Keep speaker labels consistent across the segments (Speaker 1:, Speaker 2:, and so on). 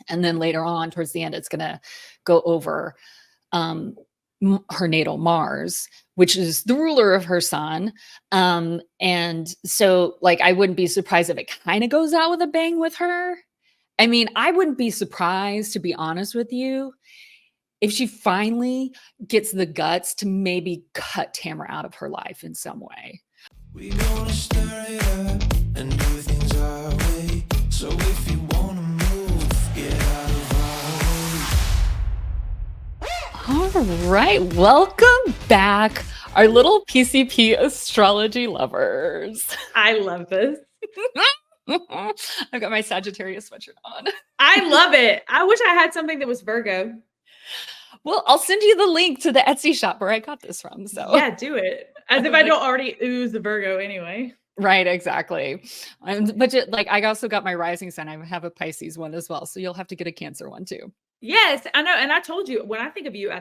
Speaker 1: And then later on towards the end, it's going to go over her natal Mars, which is the ruler of her sun. And so like, I wouldn't be surprised if it kind of goes out with a bang with her. I mean, I wouldn't be surprised, to be honest with you, if she finally gets the guts to maybe cut Tamara out of her life in some way.
Speaker 2: We gonna stir it up and do things our way. So if you wanna move, get out of our way.
Speaker 1: All right, welcome back, our little PCP astrology lovers.
Speaker 3: I love this.
Speaker 1: I've got my Sagittarius sweatshirt on.
Speaker 3: I love it. I wish I had something that was Virgo.
Speaker 1: Well, I'll send you the link to the Etsy shop where I got this from. So
Speaker 3: yeah, do it. As if I don't already ooze the Virgo anyway.
Speaker 1: Right, exactly. But like, I also got my rising sign. I have a Pisces one as well. So you'll have to get a Cancer one too.
Speaker 3: Yes, I know. And I told you, when I think of you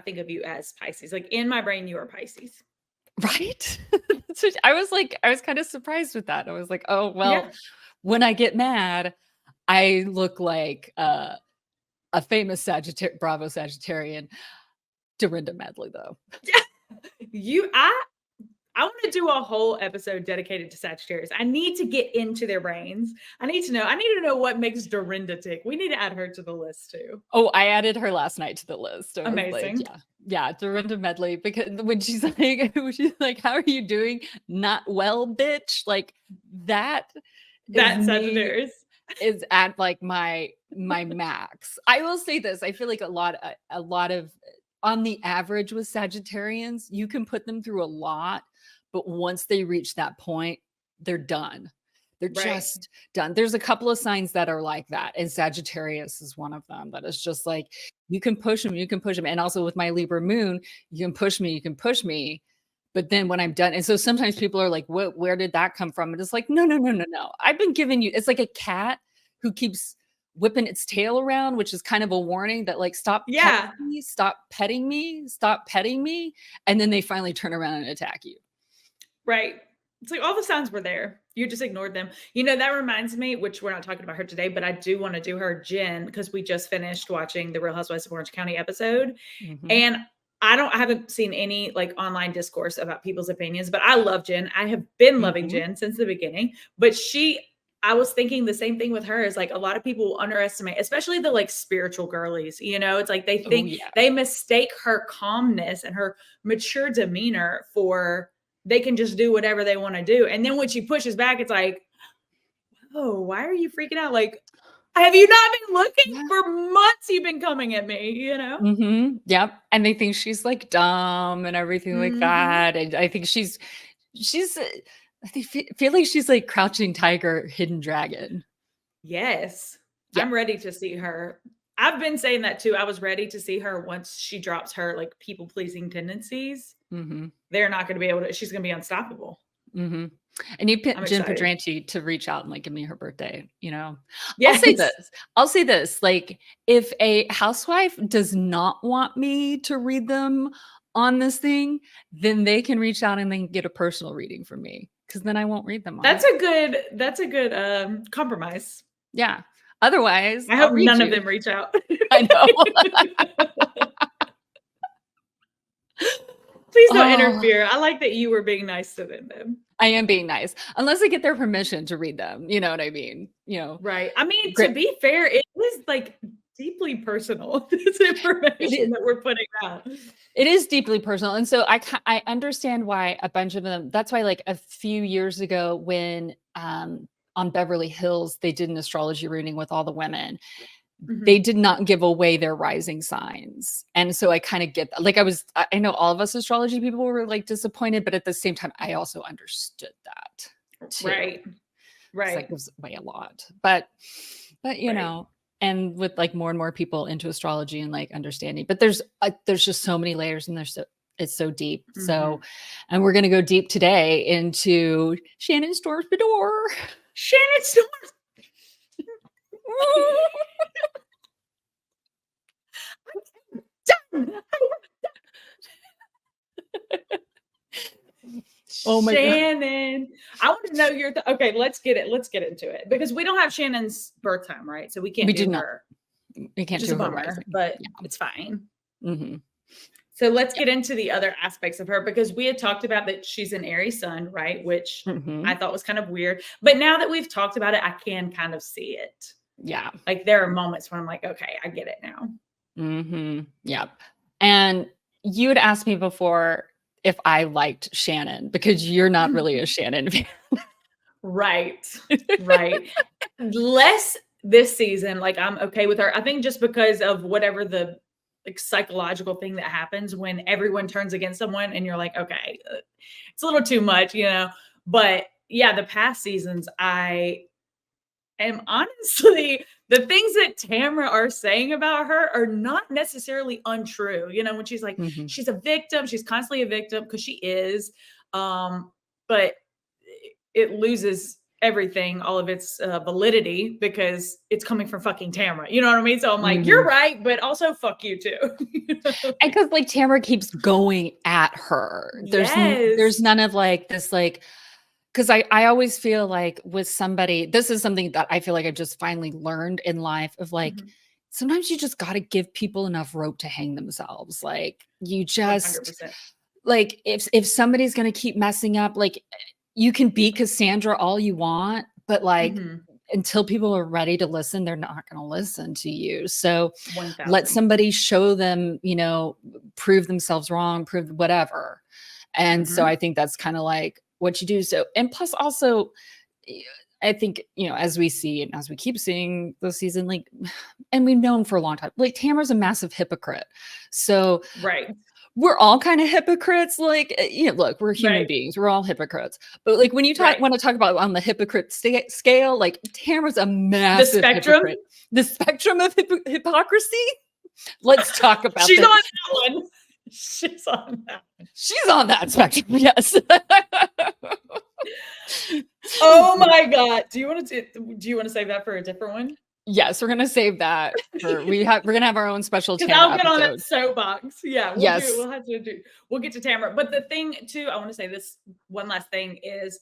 Speaker 3: as Pisces. Like in my brain, you are Pisces.
Speaker 1: Right? So I was kind of surprised with that. I was like, oh, well, when I get mad, I look like a famous Bravo Sagittarian, Dorinda Medley, though.
Speaker 3: I want to do a whole episode dedicated to Sagittarius. I need to get into their brains. I need to know what makes Dorinda tick. We need to add her to the list too.
Speaker 1: Oh, I added her last night to the list.
Speaker 3: Amazing.
Speaker 1: Like, yeah, Dorinda Medley, because when she's like, how are you doing? Not well, bitch. Like that
Speaker 3: Sagittarius
Speaker 1: is at like my max. I will say this. I feel like a lot of on the average with Sagittarians, you can put them through a lot, but once they reach that point, they're done. They're just done. There's a couple of signs that are like that, and Sagittarius is one of them. That is just like, you can push them. And also with my Libra moon, you can push me. But then when I'm done, and so sometimes people are like, where did that come from? And it's like, no. I've been giving you, it's like a cat who keeps whipping its tail around, which is kind of a warning that like, stop petting me. And then they finally turn around and attack you.
Speaker 3: Right. It's like all the signs were there. You just ignored them. You know, that reminds me, which we're not talking about her today, but I do want to do her Jen, because we just finished watching the Real Housewives of Orange County episode. Mm-hmm. And I haven't seen any like online discourse about people's opinions, but I love Jen. I have been loving Jen since the beginning, but I was thinking the same thing with her, is like a lot of people underestimate, especially the like spiritual girlies, you know, it's like they think they mistake her calmness and her mature demeanor for they can just do whatever they want to do. And then when she pushes back, it's like, oh, why are you freaking out? Like, have you not been looking for months? You've been coming at me, you know?
Speaker 1: Mm-hmm. Yep. And they think she's like dumb and everything like that. And I think I feel like she's like Crouching Tiger, Hidden Dragon.
Speaker 3: Yes. Yeah. I'm ready to see her. I've been saying that too. I was ready to see her once she drops her like people pleasing tendencies. Mm-hmm. They're not going to be able to, she's going to be unstoppable.
Speaker 1: Mm-hmm. And you picked Jen Pedranti to reach out and like give me her birthday, you know?
Speaker 3: Yes.
Speaker 1: I'll say this, like if a housewife does not want me to read them on this thing, then they can reach out and then get a personal reading from me, because then I won't read them.
Speaker 3: That's a good compromise.
Speaker 1: Yeah. Otherwise,
Speaker 3: I hope none of them reach out.
Speaker 1: I know.
Speaker 3: Please don't interfere. I like that you were being nice to them.
Speaker 1: I am being nice, unless I get their permission to read them. You know what I mean? You know,
Speaker 3: right. I mean, to be fair, it was like deeply personal, this information that we're putting out.
Speaker 1: It is deeply personal. And so I understand why a bunch of them, that's why like a few years ago when on Beverly Hills, they did an astrology reading with all the women. Mm-hmm. They did not give away their rising signs. And so I kind of get that. Like I know all of us astrology people were like disappointed, but at the same time, I also understood that too.
Speaker 3: Right.
Speaker 1: It's like, it was way a lot, but you know, and with like more and more people into astrology and like understanding, but there's just so many layers and it's so deep. Mm-hmm. So, and we're going to go deep today into Shannon Storms Beador.
Speaker 3: Shannon Storms. Oh my Shannon, God. I want to know okay. Let's get into it, because we don't have Shannon's birth time, right? So we can't do her.
Speaker 1: You can't
Speaker 3: which is
Speaker 1: do
Speaker 3: a
Speaker 1: her
Speaker 3: bummer,
Speaker 1: rising.
Speaker 3: but
Speaker 1: Yeah.
Speaker 3: it's fine.
Speaker 1: Mm-hmm.
Speaker 3: So let's get into the other aspects of her, because we had talked about that she's an Aries sun, right? Which
Speaker 1: Mm-hmm.
Speaker 3: I thought was kind of weird. But now that we've talked about it, I can kind of see it.
Speaker 1: Yeah.
Speaker 3: Like there are moments where I'm like, okay, I get it now.
Speaker 1: Mm-hmm. Yep. And you had asked me before if I liked Shannon, because you're not really a Shannon fan.
Speaker 3: Right. Right. Less this season. Like I'm okay with her. I think just because of whatever the like psychological thing that happens when everyone turns against someone and you're like, okay, it's a little too much, you know. But yeah, the past seasons, I am honestly the things that Tamara are saying about her are not necessarily untrue. You know, when she's like,
Speaker 1: Mm-hmm.
Speaker 3: she's a victim, she's constantly a victim because she is. But it loses everything, all of its validity because it's coming from fucking Tamara. You know what I mean? So I'm like, you're right, but also fuck you too. You know?
Speaker 1: And because like Tamara keeps going at her. There's none of like this like, because I always feel like with somebody, this is something that I feel like I've just finally learned in life of like,
Speaker 3: Mhm.
Speaker 1: sometimes you just got to give people enough rope to hang themselves. Like you just
Speaker 3: 100%.
Speaker 1: like if somebody's gonna keep messing up, like you can be Cassandra all you want, but like
Speaker 3: Mhm.
Speaker 1: until people are ready to listen, they're not gonna listen to you. So let
Speaker 3: 1000.
Speaker 1: somebody show them, you know, prove themselves wrong, prove whatever. And so
Speaker 3: Mhm.
Speaker 1: I think that's kind of like what you do. So and plus also I think, you know, as we see and as we keep seeing this season, like, and we've known for a long time, like Tamara's a massive hypocrite. So
Speaker 3: Right.
Speaker 1: we're all kind of hypocrites. Like, you know, look, we're human
Speaker 3: Right.
Speaker 1: beings. We're all hypocrites. But like when you
Speaker 3: Right.
Speaker 1: want to talk about on the hypocrite scale, like Tamara's a
Speaker 3: The
Speaker 1: massive
Speaker 3: spectrum.
Speaker 1: hypocrite. The spectrum of hypocrisy. Let's talk about
Speaker 3: She's
Speaker 1: this.
Speaker 3: on that one. She's on that one.
Speaker 1: She's on that spectrum. Yes.
Speaker 3: Oh my God. Do you want to save that for a different one?
Speaker 1: Yes, we're gonna save that for we're gonna have our own special
Speaker 3: Because
Speaker 1: Tamara
Speaker 3: I'll get on that
Speaker 1: episode.
Speaker 3: soapbox. Yeah,
Speaker 1: Yes.
Speaker 3: We'll get to Tamara. But the thing too, I want to say this one last thing is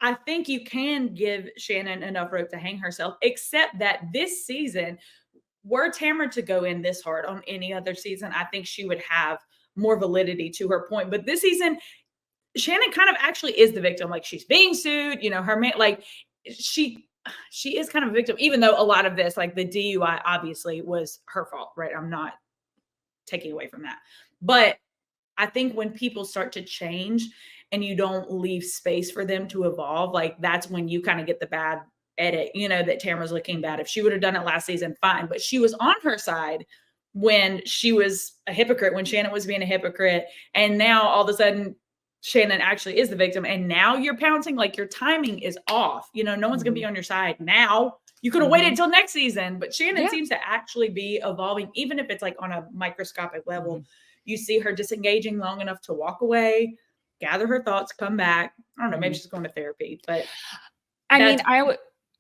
Speaker 3: I think you can give Shannon enough rope to hang herself, except that this season, were Tamara to go in this hard on any other season, I think she would have more validity to her point. But this season, Shannon kind of actually is the victim. Like she's being sued, you know, her man, like she is kind of a victim, even though a lot of this, like the DUI, obviously was her fault, right? I'm not taking away from that. But I think when people start to change and you don't leave space for them to evolve, like that's when you kind of get the bad edit, you know, that Tamara's looking bad. If she would have done it last season, fine. But she was on her side when she was a hypocrite, when Shannon was being a hypocrite. And now all of a sudden, Shannon actually is the victim. And now you're pouncing, like your timing is off. You know, no one's going to be on your side now. You could have waited until next season, but Shannon seems to actually be evolving, even if it's like on a microscopic level. You see her disengaging long enough to walk away, gather her thoughts, come back. I don't know, maybe she's going to therapy, but
Speaker 1: I mean,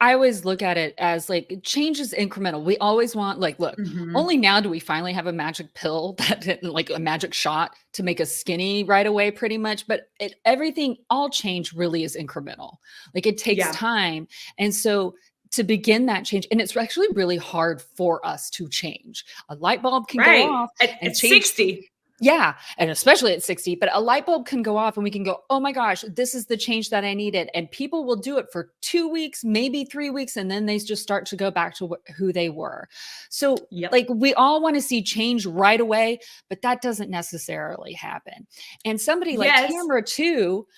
Speaker 1: I always look at it as like change is incremental. We always want like, look, only now do we finally have a magic pill that like a magic shot to make us skinny right away, pretty much. But everything, all change really is incremental. Like it takes time. And so to begin that change, and it's actually really hard for us to change. A light bulb can go off
Speaker 3: at
Speaker 1: change.
Speaker 3: 60.
Speaker 1: Yeah. And especially at 60, but a light bulb can go off and we can go, oh my gosh, this is the change that I needed. And people will do it for 2 weeks, maybe 3 weeks. And then they just start to go back to who they were. So like we all want to see change right away, but that doesn't necessarily happen. And somebody like Tamara too,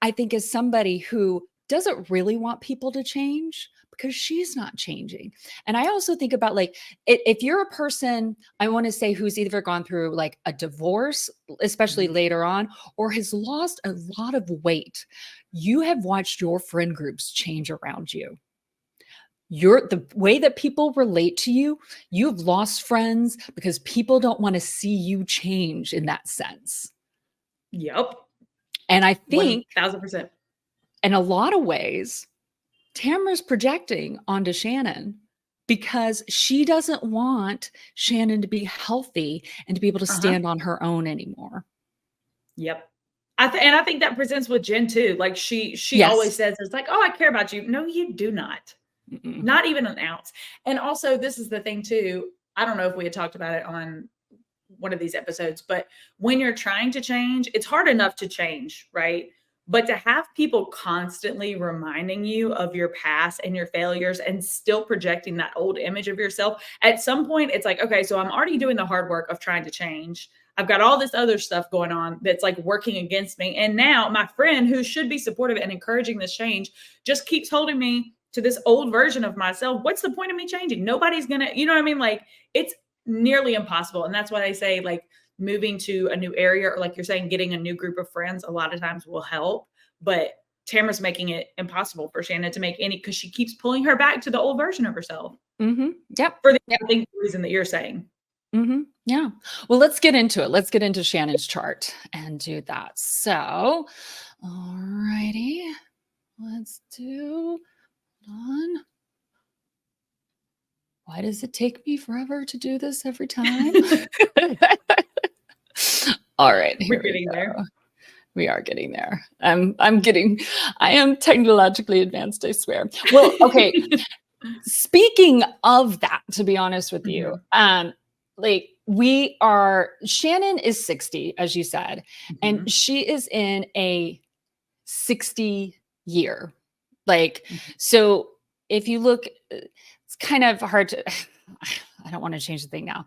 Speaker 1: I think is somebody who doesn't really want people to change because she's not changing. And I also think about like, if you're a person, I want to say who's either gone through like a divorce, especially later on, or has lost a lot of weight, you have watched your friend groups change around you. The way that people relate to you, you've lost friends because people don't want to see you change in that sense.
Speaker 3: Yep.
Speaker 1: And I think
Speaker 3: 1000%.
Speaker 1: in a lot of ways, Tamara's projecting onto Shannon because she doesn't want Shannon to be healthy and to be able to stand on her own anymore.
Speaker 3: Yep. And I think that presents with Jen too. Like she always says, it's like, oh, I care about you. No, you do not.
Speaker 1: Mm-mm.
Speaker 3: Not even an ounce. And also, this is the thing too. I don't know if we had talked about it on one of these episodes, but when you're trying to change, it's hard enough to change, right? But to have people constantly reminding you of your past and your failures and still projecting that old image of yourself, at some point, it's like, okay, so I'm already doing the hard work of trying to change. I've got all this other stuff going on that's like working against me. And now my friend, who should be supportive and encouraging this change, just keeps holding me to this old version of myself. What's the point of me changing? Nobody's gonna, you know what I mean? Like, it's nearly impossible. And that's why they say, like, moving to a new area, or like you're saying, getting a new group of friends a lot of times will help. But Tamara's making it impossible for Shannon to make any, because she keeps pulling her back to the old version of herself.
Speaker 1: Mm-hmm. Yep.
Speaker 3: For the
Speaker 1: Yep.
Speaker 3: I think, reason that you're saying.
Speaker 1: Mm-hmm. Yeah. Well, let's get into it. Let's get into Shannon's chart and do that. So, all righty. Let's do, hold on. Why does it take me forever to do this every time? All right.
Speaker 3: We're getting there.
Speaker 1: We are getting there. I am technologically advanced, I swear. Well, okay. Speaking of that, to be honest with you, like, Shannon is 60, as you said, and she is in a 60 year. Like, so if you look, it's kind of hard to, I don't want to change the thing now.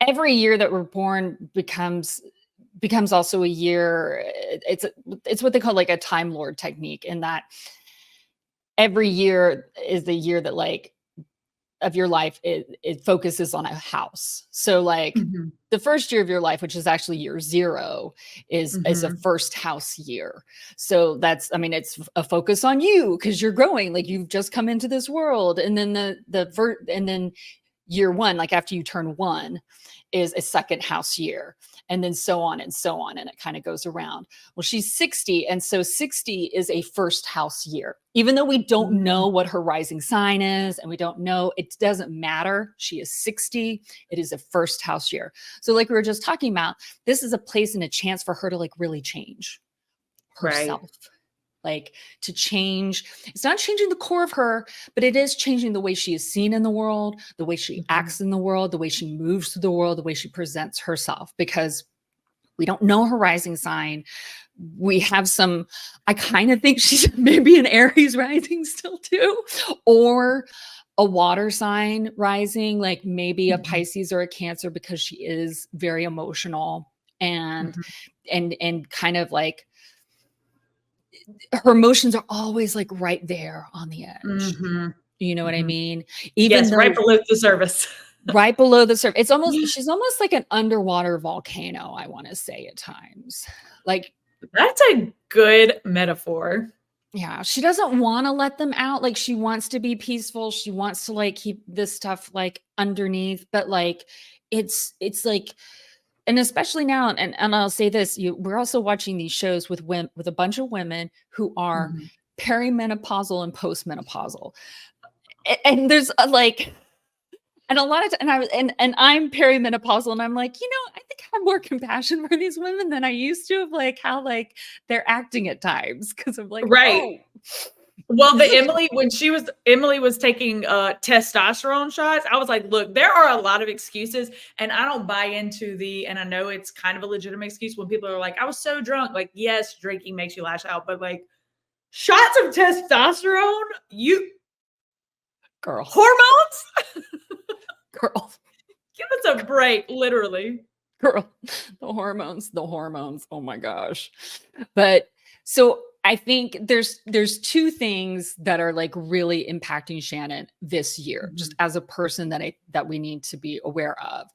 Speaker 1: Every year that we're born becomes also a year. It's what they call like a Time Lord technique, in that every year is the year that, like, of your life, it focuses on a house. So like the first year of your life, which is actually year 0, is a first house year. So that's, I mean, it's a focus on you because you're growing, like you've just come into this world. And then and then year 1, like after you turn 1, is a second house year, and then so on and so on. And it kind of goes around. Well, she's 60. And so 60 is a first house year, even though we don't know what her rising sign is. And we don't know, it doesn't matter. She is 60. It is a first house year. So like we were just talking about, this is a place and a chance for her to like really change herself. Right. Like, to change, it's not changing the core of her, but it is changing the way she is seen in the world, the way she acts in the world, the way she moves through the world, the way she presents herself, because we don't know her rising sign. We have some, I kind of think she's maybe an Aries rising still too, or a water sign rising, like maybe a Pisces or a Cancer, because she is very emotional and kind of like, her emotions are always like right there on the edge. You know what I mean? Even though,
Speaker 3: right below the surface.
Speaker 1: Right below the surface. It's almost, she's almost like an underwater volcano, I want to say at times. Like,
Speaker 3: that's a good metaphor.
Speaker 1: Yeah. She doesn't want to let them out. Like, she wants to be peaceful. She wants to like keep this stuff like underneath, but like, it's like, and especially now, and I'll say this, we're also watching these shows with a bunch of women who are perimenopausal and postmenopausal. And there's like, and a lot of and I'm perimenopausal, and I'm like, I think I have more compassion for these women than I used to, of like how like they're acting at times. Cause I'm like,
Speaker 3: right. Oh. Well, Emily was taking testosterone shots. I was like, look, there are a lot of excuses, and I don't buy into and I know it's kind of a legitimate excuse when people are like, I was so drunk. Like, yes, drinking makes you lash out, but like, shots of testosterone,
Speaker 1: girl,
Speaker 3: hormones,
Speaker 1: girl,
Speaker 3: give us a break, literally.
Speaker 1: Girl, the hormones. Oh my gosh. But so I think there's 2 things that are like really impacting Shannon this year, just as a person that we need to be aware of.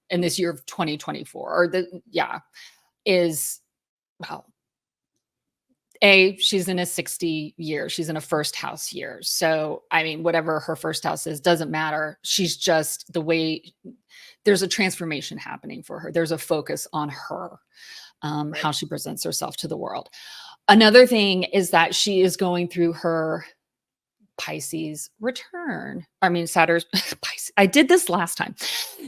Speaker 1: In this year of 2024, is, well, she's in a 60 year. She's in a first house year. So, I mean, whatever her first house is, doesn't matter. She's just the way, there's a transformation happening for her. There's a focus on her, how she presents herself to the world. Another thing is that she is going through her Pisces return. I mean, Saturn, Pisces. I did this last time.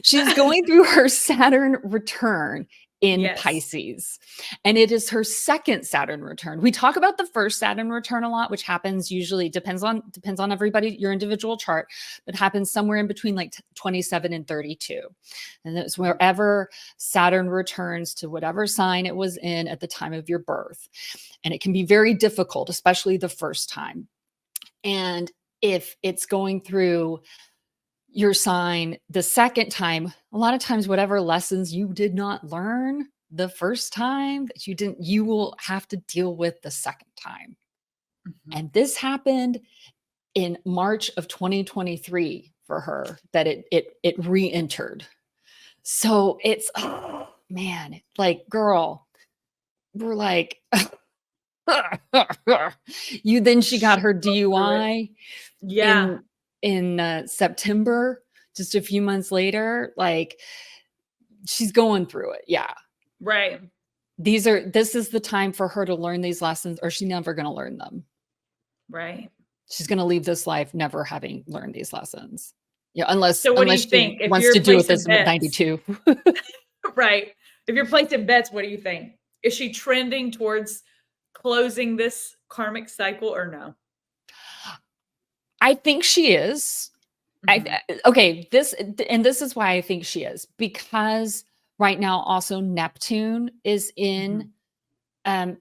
Speaker 1: She's going through her Saturn return in
Speaker 3: Yes.
Speaker 1: Pisces. And it is her second Saturn return. We talk about the first Saturn return a lot, which happens usually depends on everybody, your individual chart, but happens somewhere in between like 27 and 32. And it's wherever Saturn returns to whatever sign it was in at the time of your birth. And it can be very difficult, especially the first time. And if it's going through your sign the second time, a lot of times, whatever lessons you did not learn the first time that you will have to deal with the second time. And this happened in March of 2023 for her, that it re-entered. So it's, oh man, like, girl, we're like, she got her DUI
Speaker 3: Yeah.
Speaker 1: in September, just a few months later. Like, she's going through it. Yeah.
Speaker 3: Right.
Speaker 1: This is the time for her to learn these lessons, or she's never going to learn them.
Speaker 3: Right.
Speaker 1: She's going to leave this life never having learned these lessons. Yeah. Unless
Speaker 3: So what do you
Speaker 1: she
Speaker 3: think? If
Speaker 1: wants
Speaker 3: you're
Speaker 1: to do with
Speaker 3: placing
Speaker 1: this in
Speaker 3: bets-
Speaker 1: 92.
Speaker 3: Right. If you're placing bets, what do you think? Is she trending towards closing this karmic cycle or no?
Speaker 1: I think she is. Okay, this is why I think she is, because right now also Neptune is in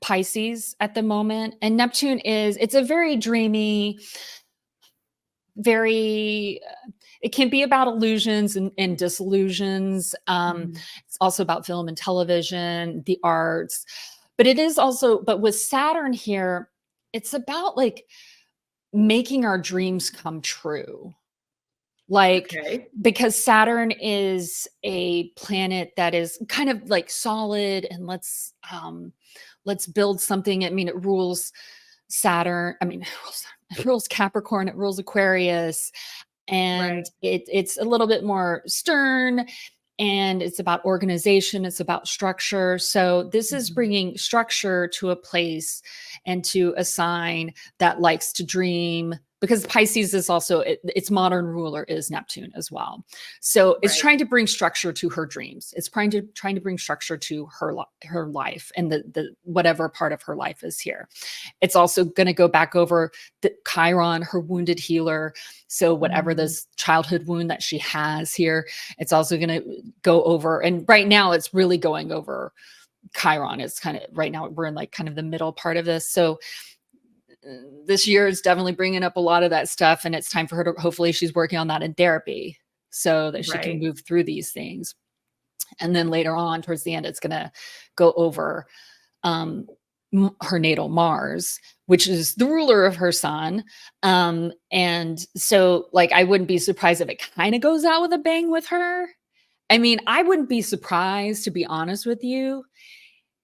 Speaker 1: Pisces at the moment, and Neptune it's a very dreamy, very it can be about illusions and disillusions. It's also about film and television, the arts, but it is also, but with Saturn here, it's about like making our dreams come true. Like, because Saturn is a planet that is kind of like solid, and let's build something. I mean, it rules Saturn. I mean, it rules Capricorn, it rules Aquarius, and it's a little bit more stern, and it's about organization, it's about structure. So this is bringing structure to a place and to a sign that likes to dream, because Pisces is also, its modern ruler is Neptune as well. So it's trying to bring structure to her dreams. It's trying to bring structure to her life, and the whatever part of her life is here. It's also going to go back over the Chiron, her wounded healer. So whatever this childhood wound that she has here, it's also going to go over. And right now it's really going over Chiron. It's kind of, right now we're in like kind of the middle part of this. So this year is definitely bringing up a lot of that stuff, and it's time for her to, hopefully she's working on that in therapy so that she can move through these things. And then later on towards the end, it's going to go over her natal Mars, which is the ruler of her sun. And so, like, I wouldn't be surprised if it kind of goes out with a bang with her. I mean, I wouldn't be surprised, to be honest with you,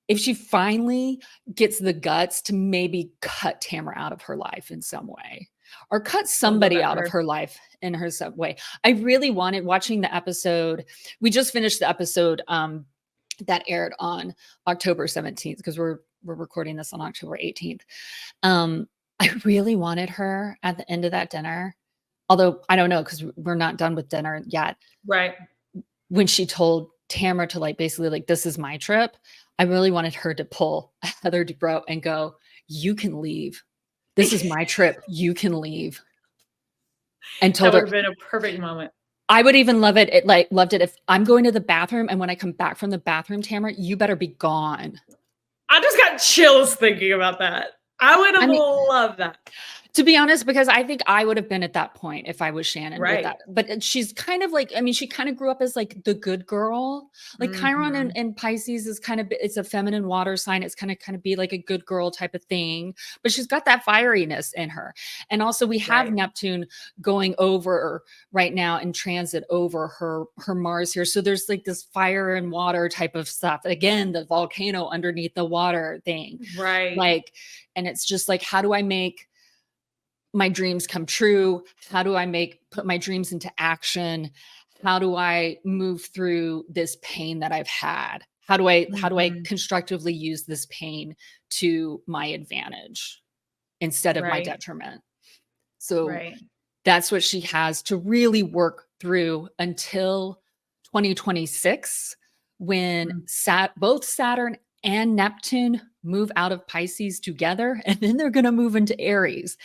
Speaker 1: if she finally gets the guts to maybe cut Tamara out of her life in some way, or cut somebody out of her life in her some way. I really wanted, watching the episode, we just finished the episode that aired on October 17th, because we're recording this on October 18th. I really wanted her at the end of that dinner, although I don't know, because we're not done with dinner yet.
Speaker 3: Right.
Speaker 1: When she told Tamara to, like, basically, like, this is my trip, I really wanted her to pull Heather Dubrow and go, you can leave. This is my trip. You can leave. And told her,
Speaker 3: that would have been a perfect moment.
Speaker 1: I would even loved it if I'm going to the bathroom, and when I come back from the bathroom, Tamara, you better be gone.
Speaker 3: I just got chills thinking about that. I would have loved that.
Speaker 1: To be honest, because I think I would have been at that point if I was Shannon.
Speaker 3: Right.
Speaker 1: With that. But she's kind of like, I mean, she kind of grew up as like the good girl. Like Chiron and Pisces is kind of, it's a feminine water sign. It's kind of be like a good girl type of thing. But she's got that fieriness in her. And also we have Neptune going over right now in transit over her Mars here. So there's like this fire and water type of stuff. Again, the volcano underneath the water thing.
Speaker 3: Right.
Speaker 1: Like, and it's just like, how do I make my dreams come true? How do I put my dreams into action? How do I move through this pain that I've had? How do I constructively use this pain to my advantage instead of my detriment? So that's what she has to really work through until 2026, when both Saturn and Neptune move out of Pisces together, and then they're going to move into Aries.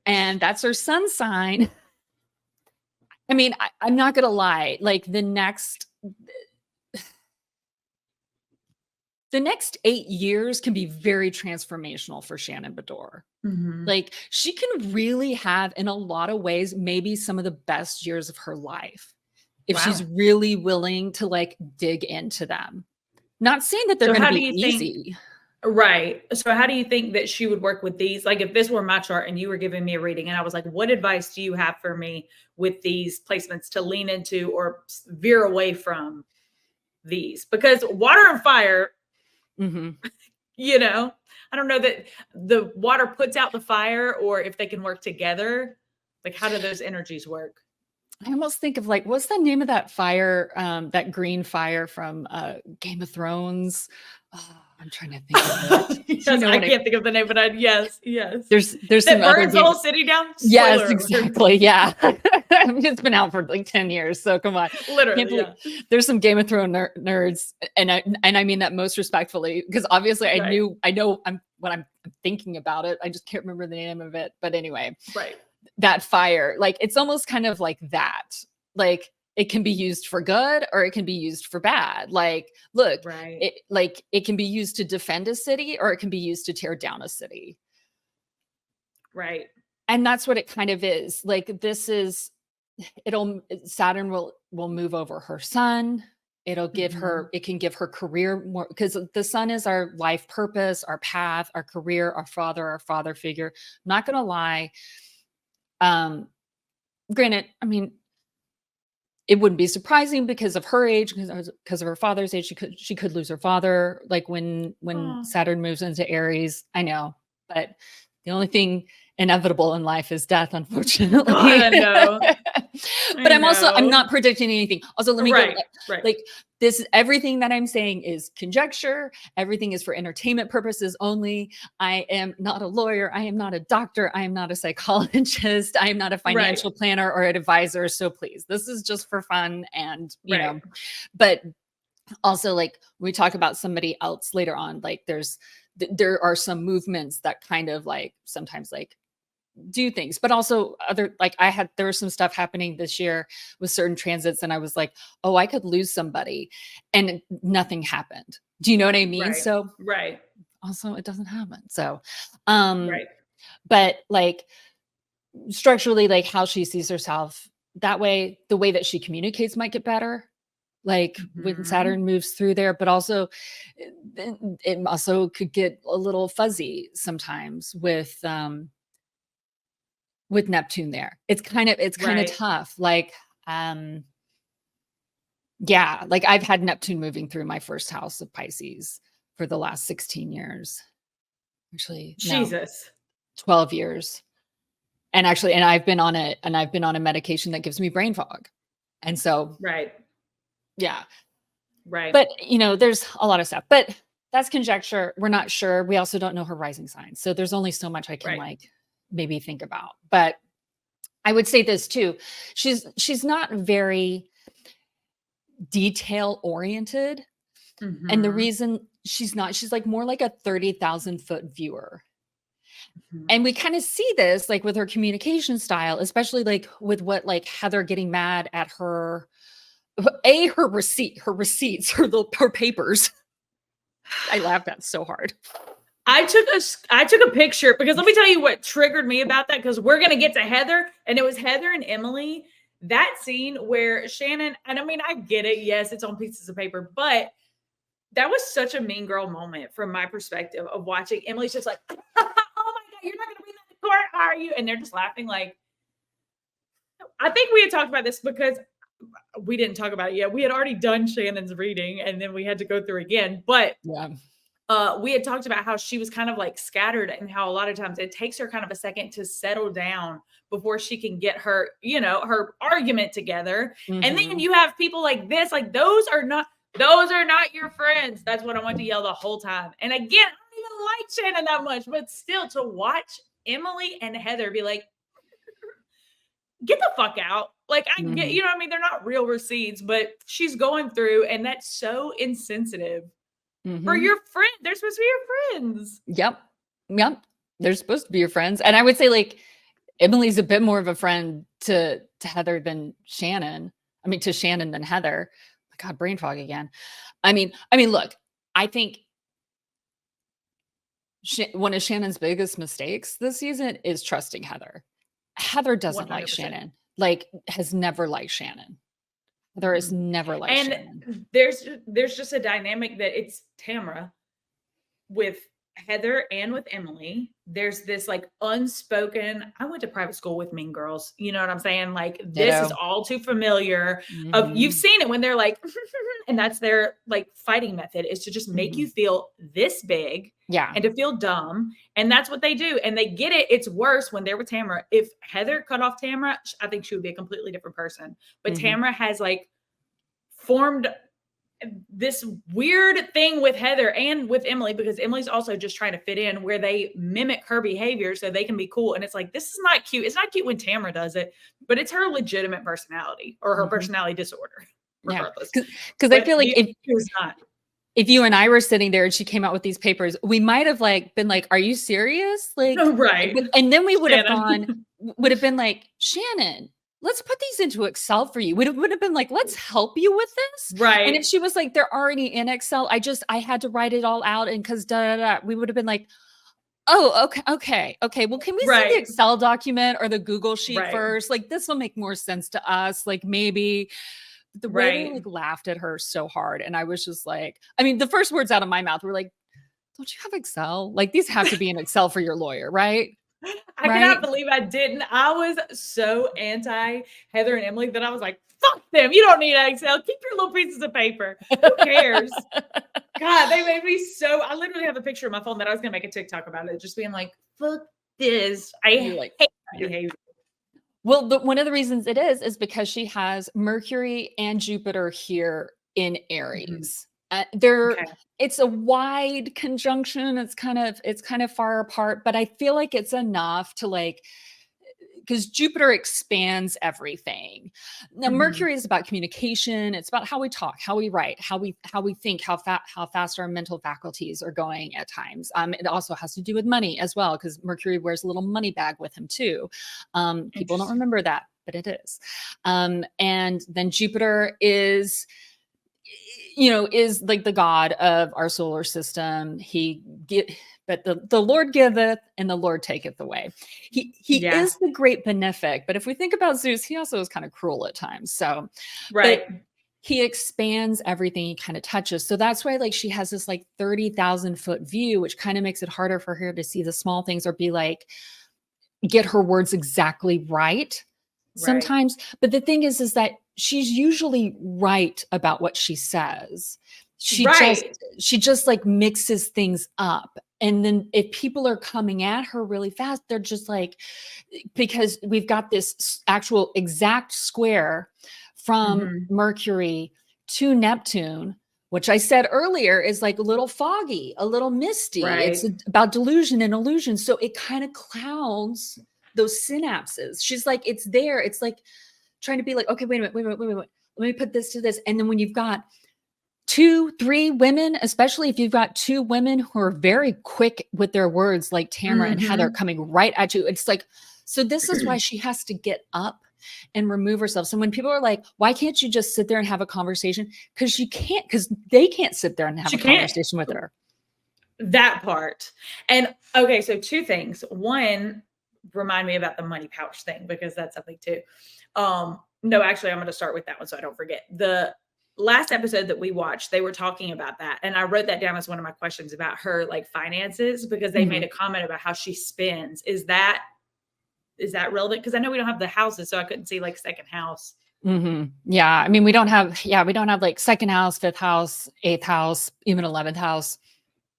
Speaker 1: And that's her sun sign. I mean, I'm not going to lie. Like the next 8 years can be very transformational for Shannon Beador. Like she can really have, in a lot of ways, maybe some of the best years of her life if she's really willing to like dig into them. Not saying that they're going to be easy.
Speaker 3: Right. So how do you think that she would work with these? Like if this were my chart and you were giving me a reading and I was like, what advice do you have for me with these placements to lean into or veer away from these? Because water and fire, you know, I don't know that the water puts out the fire or if they can work together. Like how do those energies work?
Speaker 1: I almost think of like, what's the name of that fire, that green fire from Game of Thrones? Oh, I'm trying to think of it.
Speaker 3: Yes, I can't think of the name, but yes.
Speaker 1: There's
Speaker 3: that
Speaker 1: some
Speaker 3: burns the
Speaker 1: other
Speaker 3: whole city down.
Speaker 1: Yes,
Speaker 3: Spoiler
Speaker 1: exactly. Yeah. It's been out for like 10 years. So come on.
Speaker 3: Literally.
Speaker 1: There's some Game of Thrones nerds. And I mean that most respectfully, because obviously I know what I'm thinking about it. I just can't remember the name of it. But anyway, that fire, like it's almost kind of like that. Like it can be used for good or it can be used for bad. Like, look, it can be used to defend a city or it can be used to tear down a city.
Speaker 3: Right.
Speaker 1: And that's what it kind of is. Like this is, Saturn will move over her sun. It'll give her, it can give her career more, because the sun is our life purpose, our path, our career, our father figure. I'm not going to lie. Granted, I mean, it wouldn't be surprising because of her age, because of her father's age. She could lose her father, like when Saturn moves into Aries. I know, but the only thing inevitable in life is death, unfortunately.
Speaker 3: I know.
Speaker 1: But I'm not predicting anything. Also, let me go. Like this, everything that I'm saying is conjecture. Everything is for entertainment purposes only. I am not a lawyer. I am not a doctor. I am not a psychologist. I am not a financial planner or an advisor. So please, this is just for fun. And, you know, but also like we talk about somebody else later on, like there are some movements that kind of like sometimes like do things, but also other, like there was some stuff happening this year with certain transits and I was like, oh, I could lose somebody and nothing happened. Do you know what I mean? So also it doesn't happen. So, but like structurally, like how she sees herself that way, the way that she communicates might get better. Like when Saturn moves through there, but also it also could get a little fuzzy sometimes with Neptune there. It's kind of tough. Like, yeah, like I've had Neptune moving through my first house of Pisces for the last 16 years. Actually,
Speaker 3: Jesus,
Speaker 1: 12 years. And actually, and I've been on a medication that gives me brain fog. And so, yeah. But, you know, there's a lot of stuff, but that's conjecture. We're not sure. We also don't know her rising sign. So there's only so much I can like maybe think about. But I would say this too. She's not very detail oriented. And the reason she's like more like a 30,000 foot viewer. And we kind of see this like with her communication style, especially like with what like Heather getting mad at her receipts, her papers. I laughed at so hard.
Speaker 3: I took a picture because let me tell you what triggered me about that, because we're going to get to Heather, and it was Heather and Emily, that scene where Shannon, and I mean, I get it. Yes, it's on pieces of paper, but that was such a mean girl moment from my perspective of watching. Emily's just like, oh my God, you're not going to be in the court, are you? And they're just laughing. Like, I think we had talked about this because we didn't talk about it yet. We had already done Shannon's reading and then we had to go through again. But we had talked about how she was kind of like scattered and how a lot of times it takes her kind of a second to settle down before she can get her, you know, her argument together. And then you have people like this, like those are not your friends. That's what I want to yell the whole time. And again, I don't even like Shannon that much, but still to watch Emily and Heather be like, get the fuck out. Like I get,
Speaker 1: Mhm.
Speaker 3: you know what I mean? They're not real receipts, but she's going through, and that's so insensitive for
Speaker 1: Mhm.
Speaker 3: your friend. They're supposed to be your friends.
Speaker 1: Yep. Yep. They're supposed to be your friends. And I would say like Emily's a bit more of a friend to Heather than Shannon. I mean, to Shannon than Heather. My God, brain fog again. I mean, look, I think one of Shannon's biggest mistakes this season is trusting Heather. Heather doesn't like
Speaker 3: 100%.
Speaker 1: Shannon, like has never liked Shannon. Heather has
Speaker 3: Mm-mm.
Speaker 1: never liked
Speaker 3: And
Speaker 1: Shannon.
Speaker 3: there's just a dynamic that it's Tamara with Heather and with Emily. There's this like unspoken, I went to private school with mean girls. You know what I'm saying? Like this is
Speaker 1: Ditto.
Speaker 3: all too familiar of you've
Speaker 1: Mhm.
Speaker 3: seen it when they're like and that's their like fighting method is to just make you
Speaker 1: Mhm.
Speaker 3: feel this big
Speaker 1: Yeah.
Speaker 3: and to feel dumb. And that's what they do. And they get it. It's worse when they're with Tamara. If Heather cut off Tamara, I think she would be a completely different person. But
Speaker 1: Mhm.
Speaker 3: Tamara has like formed this weird thing with Heather and with Emily because Emily's also just trying to fit in where they mimic her behavior so they can be cool. And it's like, this is not cute. It's not cute when Tamara does it, but it's her legitimate personality or her
Speaker 1: Mhm.
Speaker 3: personality disorder,
Speaker 1: Yeah.
Speaker 3: regardless.
Speaker 1: Because I
Speaker 3: But
Speaker 1: feel like
Speaker 3: the
Speaker 1: if
Speaker 3: other is not.
Speaker 1: if you and I were sitting there and she came out with these papers, we might have like been like, "Are you serious?" Like,
Speaker 3: Right.
Speaker 1: and then we would have gone,
Speaker 3: Shannon.
Speaker 1: would have been like, "Shannon, let's put these into Excel for you." Would have been like, "Let's help you with this." And if
Speaker 3: Right.
Speaker 1: she was like, "They're already in Excel, I had to write it all out," and because da da da, we would have been like, "Oh, okay. Well, can we see the
Speaker 3: Right.
Speaker 1: Excel document or the Google sheet
Speaker 3: Right.
Speaker 1: first? Like, this will make more sense to us. Like, maybe." The way they,
Speaker 3: Right.
Speaker 1: like, laughed at her so hard, and I was just like I mean, the first words out of my mouth were like, "Don't you have Excel? Like, these have to be in Excel for your lawyer, right?"
Speaker 3: I cannot
Speaker 1: Right?
Speaker 3: believe I didn't. I was so anti Heather and Emily that I was like, fuck them. You don't need Excel. Keep your little pieces of paper. Who cares? God, they made me so. I literally have a picture of my phone that I was going to make a TikTok about it, just being like, fuck this. I
Speaker 1: You're
Speaker 3: hate
Speaker 1: like,
Speaker 3: that
Speaker 1: you're
Speaker 3: behavior.
Speaker 1: well, one of the reasons it is because she has Mercury and Jupiter here in
Speaker 3: Mhm.
Speaker 1: Aries. They're
Speaker 3: Okay.
Speaker 1: it's a wide conjunction. It's kind of far apart, but I feel like it's enough to like because Jupiter expands everything. Now
Speaker 3: Mhm.
Speaker 1: Mercury is about communication. It's about how we talk, how we write, how we think, how fast our mental faculties are going at times. It also has to do with money as well because Mercury wears a little money bag with him too. People don't
Speaker 3: Interesting.
Speaker 1: remember that, but it is. And then Jupiter is like the god of our solar system. But the Lord giveth and the Lord taketh away. He
Speaker 3: Yeah.
Speaker 1: is the great benefic, but if we think about Zeus, he also is kind of cruel at times. So, but
Speaker 3: Right.
Speaker 1: he expands everything he kind of touches. So that's why like she has this like 30,000-foot view, which kind of makes it harder for her to see the small things or be like get her words exactly right
Speaker 3: Right.
Speaker 1: sometimes. But the thing is that she's usually right about what she says. She just
Speaker 3: Right.
Speaker 1: she just like mixes things up. And then if people are coming at her really fast, they're just like because we've got this actual exact square from
Speaker 3: Mhm.
Speaker 1: Mercury to Neptune, which I said earlier is like a little foggy, a little misty. It's
Speaker 3: Right.
Speaker 1: about delusion and illusion. So it kind of clouds those synapses. She's like, it's there. It's like trying to be like, okay, wait a minute, wait a minute, wait a minute. Let me put this to this. And then when you've got 2, 3 women, especially if you've got 2 women who are very quick with their words, like Tamara and Heather
Speaker 3: Mhm.
Speaker 1: coming right at you, it's like, so this is why she has to get up and remove herself. So when people are like, why can't you just sit there and have a conversation? Because you can't, because they can't sit there and have
Speaker 3: She
Speaker 1: a
Speaker 3: can't.
Speaker 1: conversation with her.
Speaker 3: That part. And okay, so 2 things. One, remind me about the money pouch thing because that's something too. No, actually, I'm going to start with that one so I don't forget. The last episode that we watched, they were talking about that, and I wrote that down as one of my questions about her like finances because they made
Speaker 1: Mhm.
Speaker 3: a comment about how she spends. Is that relevant? Because I know we don't have the houses, so I couldn't see like second house.
Speaker 1: Mhm. Yeah. I mean, we don't have like second house, fifth house, eighth house, even 11th house.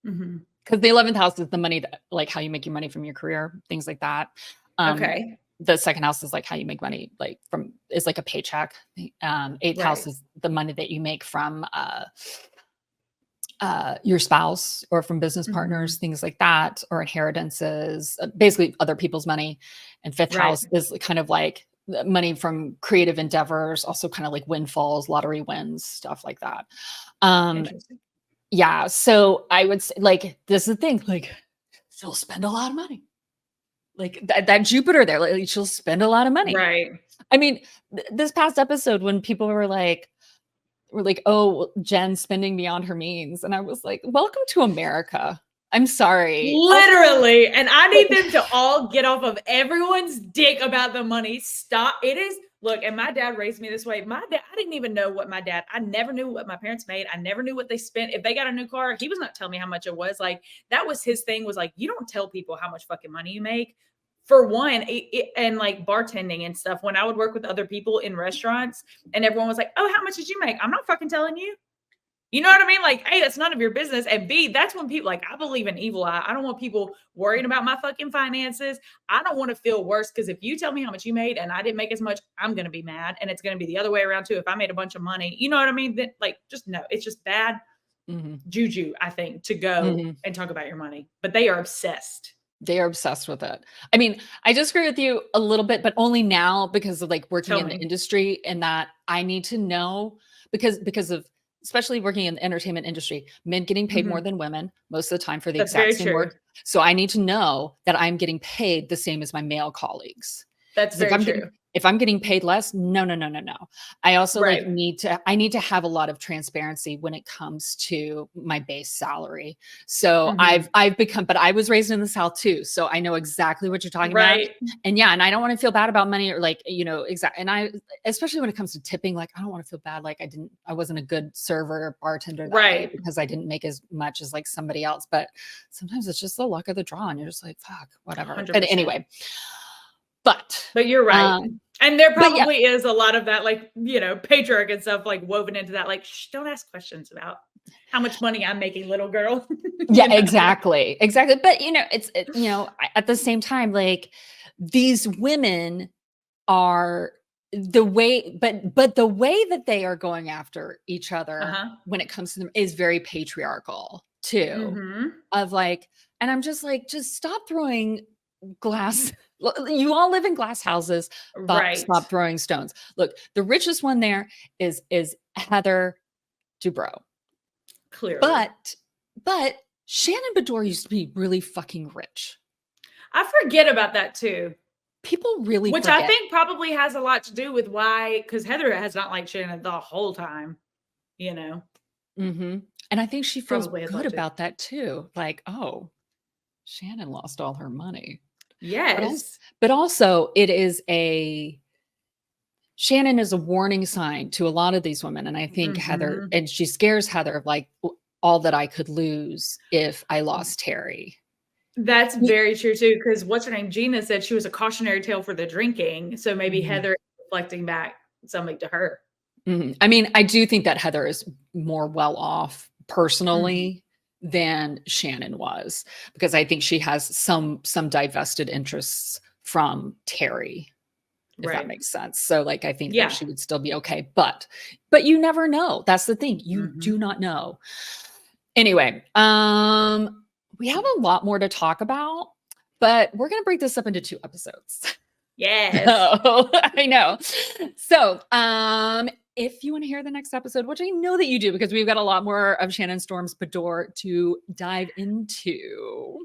Speaker 3: Mhm.
Speaker 1: Because the 11th house is the money that like how you make your money from your career, things like that. Um,
Speaker 3: Okay.
Speaker 1: the second house is like how you make money, like from is like a paycheck. Eighth house
Speaker 3: Right.
Speaker 1: is the money that you make from your spouse or from business partners,
Speaker 3: Mhm.
Speaker 1: things like that, or inheritances, basically other people's money. And fifth
Speaker 3: Right.
Speaker 1: house is kind of like money from creative endeavors, also kind of like windfalls, lottery wins, stuff like that.
Speaker 3: Interesting.
Speaker 1: Yeah. So I would say, like, this is the thing, like, she'll spend a lot of money. Like that Jupiter there, like she'll spend a lot of money.
Speaker 3: Right.
Speaker 1: I mean, this past episode when people were like, oh, Jen's spending beyond her means. And I was like, welcome to America. I'm sorry.
Speaker 3: Literally. And I need them to all get off of everyone's dick about the money. Stop. It is. Look, and my dad raised me this way. My dad, I didn't even know what I never knew what my parents made. I never knew what they spent. If they got a new car, he was not telling me how much it was. Like, that was his thing, was like, you don't tell people how much fucking money you make. For one, and like bartending and stuff, when I would work with other people in restaurants and everyone was like, oh, how much did you make? I'm not fucking telling you. You know what I mean? Like, A, that's none of your business. And B, that's when people, like, I believe in evil eye. I don't want people worrying about my fucking finances. I don't want to feel worse, because if you tell me how much you made and I didn't make as much, I'm going to be mad. And it's going to be the other way around too. If I made a bunch of money, you know what I mean? Then, like, just no, it's just bad juju, I think, to go and talk about your money. But they are obsessed.
Speaker 1: They are obsessed with it. I mean, I disagree with you a little bit, but only now because of like working in the industry, and that I need to know because of, especially working in the entertainment industry, men getting paid more than women most of the time for the exact same work. So I need to know that I'm getting paid the same as my male colleagues.
Speaker 3: That's very true.
Speaker 1: If I'm getting paid less, no. I also like need to have a lot of transparency when it comes to my base salary. So I've become, but I was raised in the South too. So I know exactly what you're talking about. And yeah, and I don't want to feel bad about money, or like, you know, exactly. And I, especially when it comes to tipping, like, I don't want to feel bad. Like I wasn't a good server or bartender that day because I didn't make as much as like somebody else. But sometimes it's just the luck of the draw, and you're just like, fuck, whatever.
Speaker 3: 100%.
Speaker 1: But anyway. But
Speaker 3: you're right. And there probably is a lot of that, like, you know, patriarch and stuff like woven into that. Like, shh, don't ask questions about how much money I'm making, little girl.
Speaker 1: Yeah, know? Exactly. But, you know, you know, at the same time, like, these women are the way, but the way that they are going after each other when it comes to them is very patriarchal too. Of like, and I'm just like, just stop throwing glass. You all live in glass houses. Stop throwing stones. Look, the richest one there is Heather Dubrow.
Speaker 3: Clearly.
Speaker 1: But Shannon Beador used to be really fucking rich.
Speaker 3: I forget about that too.
Speaker 1: People really
Speaker 3: Which
Speaker 1: forget.
Speaker 3: I think probably has a lot to do with why, because Heather has not liked Shannon the whole time, you know.
Speaker 1: And I think she feels good about that too. Like, oh, Shannon lost all her money.
Speaker 3: Yes.
Speaker 1: But also Shannon is a warning sign to a lot of these women. And I think Heather, and she scares Heather of like all that I could lose if I lost Terry.
Speaker 3: That's very true too. Because what's her name? Gina said she was a cautionary tale for the drinking. So maybe Heather is reflecting back something to her.
Speaker 1: I mean, I do think that Heather is more well off personally than Shannon was, because I think she has some divested interests from Terry, if that makes sense. So like, I think that she would still be okay, but you never know. That's the thing. You do not know. Anyway, we have a lot more to talk about, but we're going to break this up into 2 episodes.
Speaker 3: Yes.
Speaker 1: I know. So, if you want to hear the next episode, which I know that you do, because we've got a lot more of Shannon Storms Beador to dive into,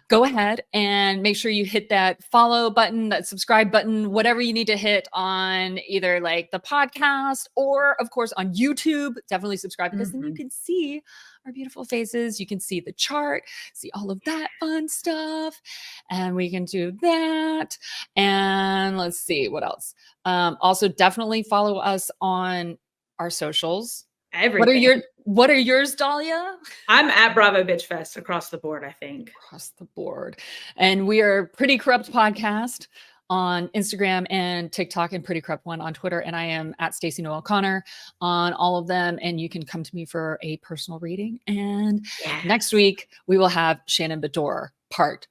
Speaker 1: go ahead and make sure you hit that follow button, that subscribe button, whatever you need to hit on either like the podcast or of course on YouTube. Definitely subscribe, because then you can see our beautiful faces. You can see the chart, see all of that fun stuff. And we can do that. And let's see what else. Also definitely follow us on our socials.
Speaker 3: Everything.
Speaker 1: What are yours, Dahlia?
Speaker 3: I'm at BravoBitchfest across the board, I think.
Speaker 1: Across the board. And we are Pretty Corrupt Podcast on Instagram and TikTok, and Pretty Corrupt One on Twitter. And I am at stacynoelleconner on all of them. And you can come to me for a personal reading. And next week we will have Shannon Beador part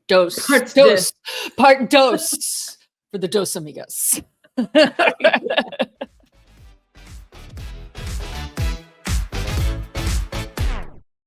Speaker 1: dos for the dos amigas.